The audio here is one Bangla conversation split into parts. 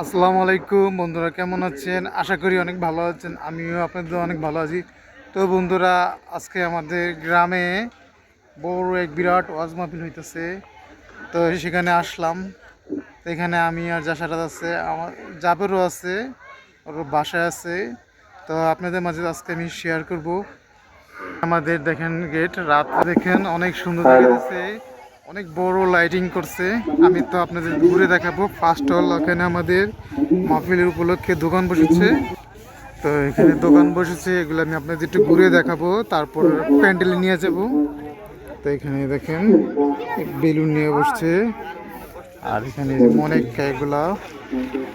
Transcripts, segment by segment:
আসসালামু আলাইকুম বন্ধুরা, কেমন আছেন? আশা করি অনেক ভালো আছেন। আমিও আপনাদের অনেক ভালো আছি। তো বন্ধুরা, আজকে আমাদের গ্রামে বড় এক বিরাট ওয়াজ মাহফিল হইতেছে। তো সেখানে আসলাম। তো এখানে আমি আর জাসারাত আছে, আমার জাবেরও আছে, ওর বাসায় আছে। তো আপনাদের মাঝে আজকে আমি শেয়ার করব। আমাদের দেখেন গেট, রাত দেখেন অনেক সুন্দর দেখাচ্ছে, অনেক বড় লাইটিং করছে। আমি তো আপনাদের ঘুরে দেখাবো। ফার্স্ট হল, ওখানে আমাদের মাহফিলের উপলক্ষে দোকান বসেছে। তো এখানে দোকান বসেছে, এগুলো আমি আপনাদের একটু ঘুরে দেখাবো, তারপর প্যান্ডেলে নিয়ে যাব। তো এখানে দেখেন বেলুন নিয়ে বসছে, আর এখানে অনেক এগুলা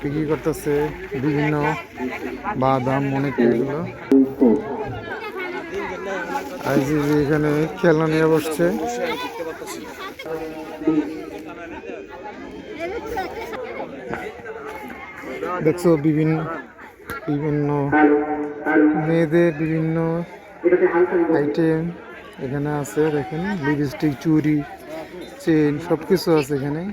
বিক্রি করতেছে, বিভিন্ন বাদাম অনেক এগুলো। আর যে এখানে খেলনা নিয়ে বসছে। দেখছো বিভিন্ন বিভিন্ন মেয়েদের বিভিন্ন আইটেম এখানে আছে। দেখেন লিপস্টিক, চুড়ি, চেন সব কিছু আছে এখানে।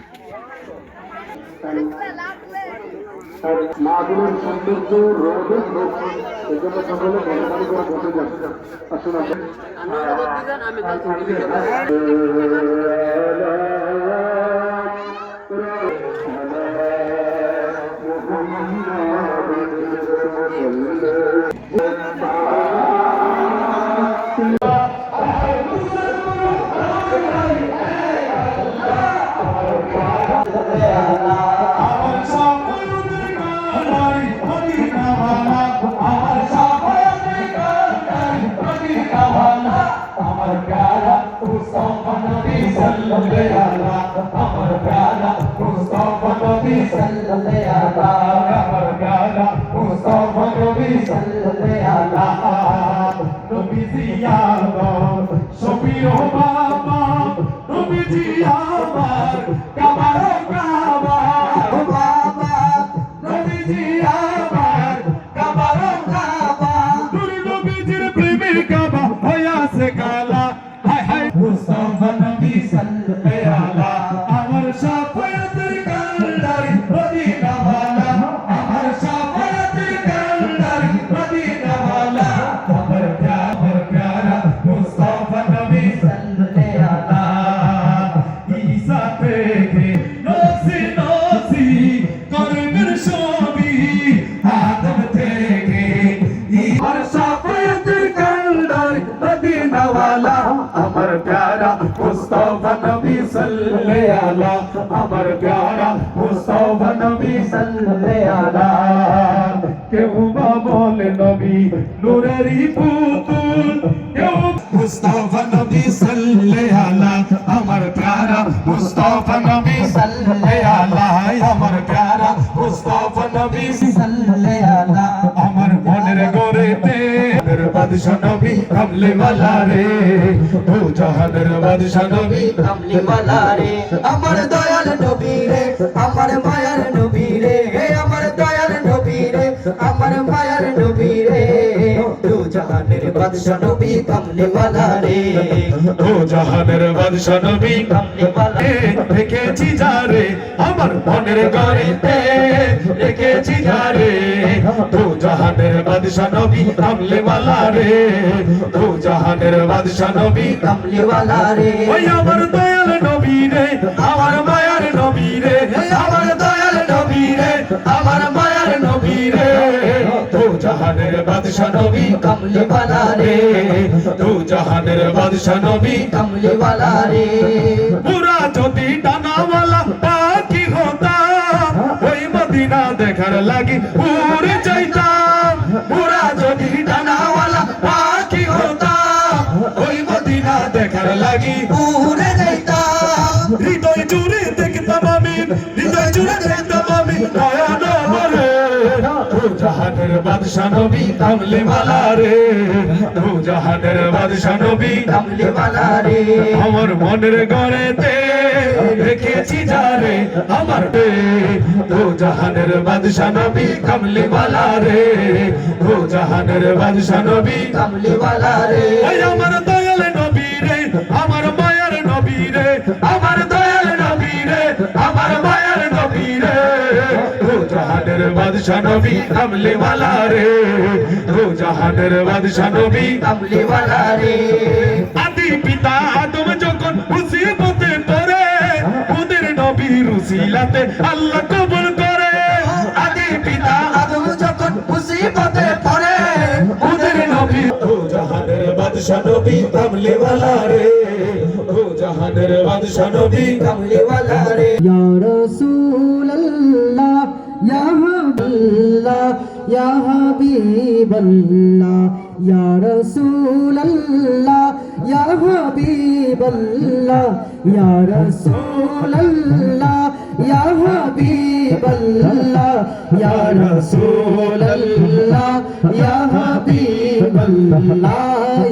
আমার প্যারা মুস্তাফা নবী সাল্লাল্লাহু আমার প্যারা মুস্তাফা নবী সাল্লাল্লাহু নবী জিয়ারত শফিউ বাবা নবী জিয়ারত কাবার কাবা বাবা নবী জিয়ারত কাবার কাবা নবীজির প্রেমের কাবা হইয়াছে কালা। হায় হায় মুস্তাফা নবী সাল্লাল্লাহু আমার শাফায়াতের কান্ডারি মদিনা ওয়ালা আমার শাফায়াতের কান্ডারি মদিনা ওয়ালা আমার প্যারা মুস্তাফা নবী সাল্লাল্লাহু ঈসা থেকে নসি নসি করবেন সবই আদম থেকে আমার শাফায়াতের কান্ডারি মদিনা ওয়ালা আমার প্যারা মুস্তাফা নবী সাল্লাল্লাহু আমার প্যারা মুস্তাফা নবী সাল্লাল্লাহু কেউ বা বলে নবী নূরেরই পুতুল, কেউ মুস্তাফা নবী সাল্লাল্লাহু আমার প্যারা মুস্তাফা নবী সাল্লাল্লাহু আমার প্যারা মুস্তাফা নবী সাল্লাল্লাহু আমার মনের গড়েতে বাদশা নবী কামলি ওয়ালা রে ও জাহানের বাদশা নবী কামলি ওয়ালা রে আমার দয়াল নবী রে আমার মায়ার নবী রে হে আমার দয়াল নবী রে আমার মায়ার নবী রে ও জাহানের বাদশা নবী কামলি ওয়ালা রে ও জাহানের বাদশা নবী কামলি ওয়ালা রে রেখেছি যারে আমার মনের গড়েতে রেখেছি যারে ও জাহানের বাদশা নবী কামলি ওয়ালা রে ও জাহানের বাদশা নবী কামলি ওয়ালা রে ওই আমার দয়াল নবী রে আমার মায়ার নবী রে আমার দয়াল নবী রে আমার মায়ার নবী রে ও জাহানের বাদশা নবী কামলি ওয়ালা রে ও জাহানের বাদশা নবী কামলি ওয়ালা রে পুরা যদি ডানাওয়ালা পাখি হতাম ওই মদিনা দেখার লাগি উড়ে যাইতাম। পুরা যদি ডানাওয়ালা পাখি হতাম ওই মদিনা দেখার লাগি উড়ে যাইতাম। হৃদয় জুড়ে দেখতাম আমি, হৃদয় জুড়ে দেখতাম আমি নয়ন ভরে ও জাহানের বাদশা নবী কামলি ওয়ালা রে ও জাহানের বাদশা নবী কামলি ওয়ালা রে আমার মনের গড়েতে রেখেছি যারে আমার ও জাহানের বাদশা নবী কামলি ওয়ালা রে ও জাহানের বাদশা নবী কামলি ওয়ালা রে ওই আমার দয়াল নবী রে আমার মায়ার নবী রে আমার দয়াল নবী রে আমার মায়ার নবী রে ও জাহান জাহানের বাদশা নবী কামলি ওয়ালা রে দো জাহানের বাদশা নবী কামলি ওয়ালা রে আদি পিতা আদম যখন মুসিবতে পড়ে ওদের নবীর উসিলাতে আল্লাহ কবুল করে আদি পিতা আদম যখন মুসিবতে পড়ে ওদের নবী দো জাহানের বাদশা নবী কামলি ওয়ালা রে দো জাহানের বাদশা নবী কামলি ওয়ালা রে ইয়া রাসূলুল্লাহ ইয়া হাবিবাল্লাহ ইয়া হাবিবাল্লাহ ইয়া রাসূলুল্লাহ ইয়া হাবিবাল্লাহ ইয়া রাসূলুল্লাহ ইয়া হাবিবাল্লাহ ইয়া রাসূলুল্লাহ ইয়া হাবিবাল্লাহ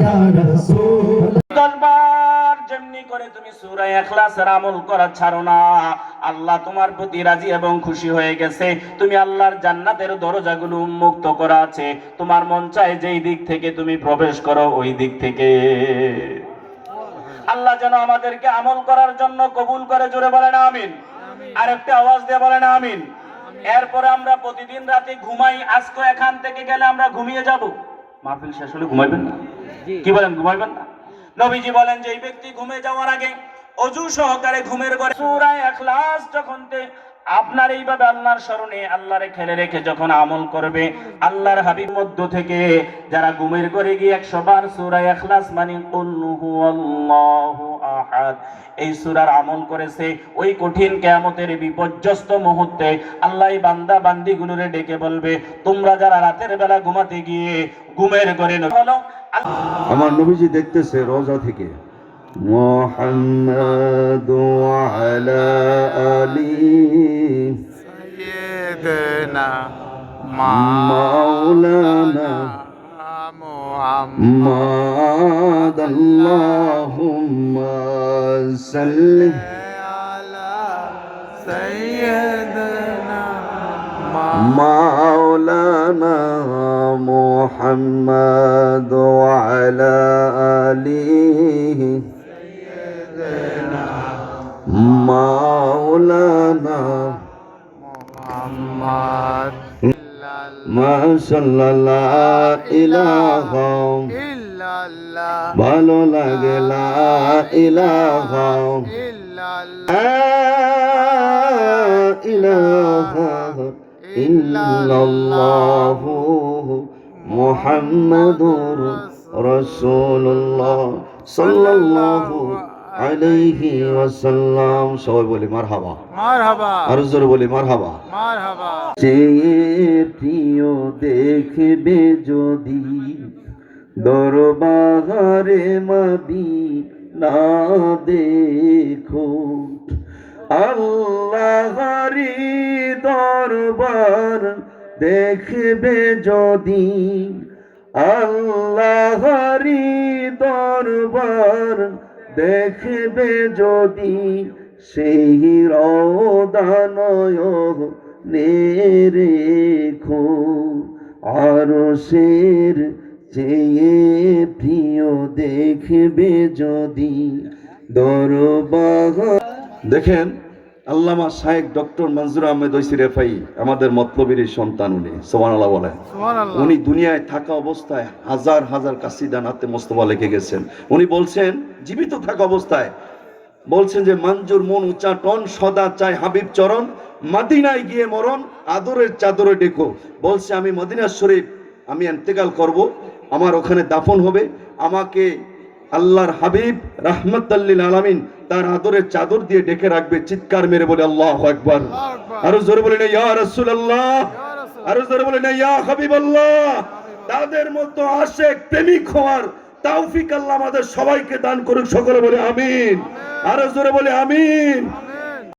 ইয়া রাসূল 10 বার যেমনি করে তুমি সূরা ইখলাসের আমল করা ছাড়ো না, আল্লাহ তোমার প্রতি রাজি এবং খুশি হয়ে গেছে। তুমি আল্লাহর জান্নাতের দরজাগুলো উন্মুক্ত করা আছে, তোমার মন চায় যেই দিক থেকে তুমি প্রবেশ করো ওই দিক থেকে। আল্লাহ যেন আমাদেরকে আমল করার জন্য কবুল করে, জোরে বলেন আমিন। আর একটা আওয়াজ দিয়ে বলেন আমিন। এরপরে আমরা প্রতিদিন রাতে ঘুমাই, আজকে এখান থেকে গেলে আমরা ঘুমিয়ে যাব। মাহফিল শেষ হলে ঘুমাইবেন না? কি বলেন, ঘুমাইবেন না? নবীজি বলেন যে এই ব্যক্তি ঘুমে যাওয়ার আগে অজু সহকারে ঘুমের ঘরে সূরা ইখলাস যখন আপনার এইভাবে আল্লাহর স্মরণে আল্লাহরে খেলে রেখে যখন আমল করবে, আল্লাহর হাবিব মধ্য থেকে যারা ঘুমের ঘরে গিয়ে 100 বার সূরা ইখলাস মানে কুল হুয়াল্লাহু আহাদ এই সূরার আমল করেছে, ওই কঠিন কিয়ামতের বিপর্যস্ত মুহূর্তে আল্লাহ এই বান্দা বান্দিগুলোরে ডেকে বলবে, তোমরা যারা রাতের বেলা ঘুমাতে গিয়ে ঘুমের ঘরে হলো আমার নবীজি দেখতেছে রওজা থেকে মুহাম্মাদু আলা আলি সাইয়্যিদানা মাওলানা মুহাম্মদ আল্লাহুম্মা সাল্লি আলা সাইয়্যিদানা মাওলানা মুহাম্মাদ আলা আলিহি মাওলানা মুহাম্মদ মা সাল্লাল্লাহু ইলাহা ইল্লাল্লাহ ভালো লাগে লা ইলাহা ইলাহা ইল্লাল্লাহু মুহাম্মাদুর রাসূলুল্লাহ সাল্লাল্লাহু আলাইহি ওয়াসাল্লাম। সবাই বলি মারহাবা, মারহাবা, আর জোরে বলি মারহাবা, মারহাবা। যে প্রিয় দেখবে যদি দরবারে মদিনা দেখো, আল্লাহরি দরবার দেখবে যদি, আল্লাহরি দরবার দেখবে যদি, সেই রওদানয়নে রেখো, আরশের চেয়ে প্রিয় দেখবে যদি দরবার। দেখেন আল্লামা শায়েখ ডক্টর মনজুর আহমেদ ঐসি রেফাই আমাদের মতলবের সন্তান, উনি সুবহানাল্লাহ বলেন। সুবহানাল্লাহ। উনি দুনিয়ায় থাকা অবস্থায় হাজার হাজার কাসিদা নাতে মোস্তফা লিখে গেছেন। উনি বলছেন জীবিত থাকা অবস্থায় বলছেন যে মঞ্জুর মন উঁচা টন সদা চায় হাবিব চরণ, মদিনায় গিয়ে মরণ আদরের চাদরে ডেকো। বলছে আমি মদিনা শরীফ আমি ইন্তেকাল করব, আমার ওখানে দাফন হবে, আমাকে আল্লাহর হাবিব রাহমাতাল লিল আলামিন তার আদরের চাদর দিয়ে ডেকে রাখবে। চিৎকার মেরে বলে আল্লাহু আকবার। আরো জোরে বলেন ইয়া রাসূলুল্লাহ, আরো জোরে বলেন ইয়া হাবিবাল্লাহ। তাদের মতো আশিক প্রেমিক হওয়ার তৌফিক আল্লাহ আমাদের সবাইকে দান করুক। সকলে বলে আমিন, আরো জোরে বলে আমিন।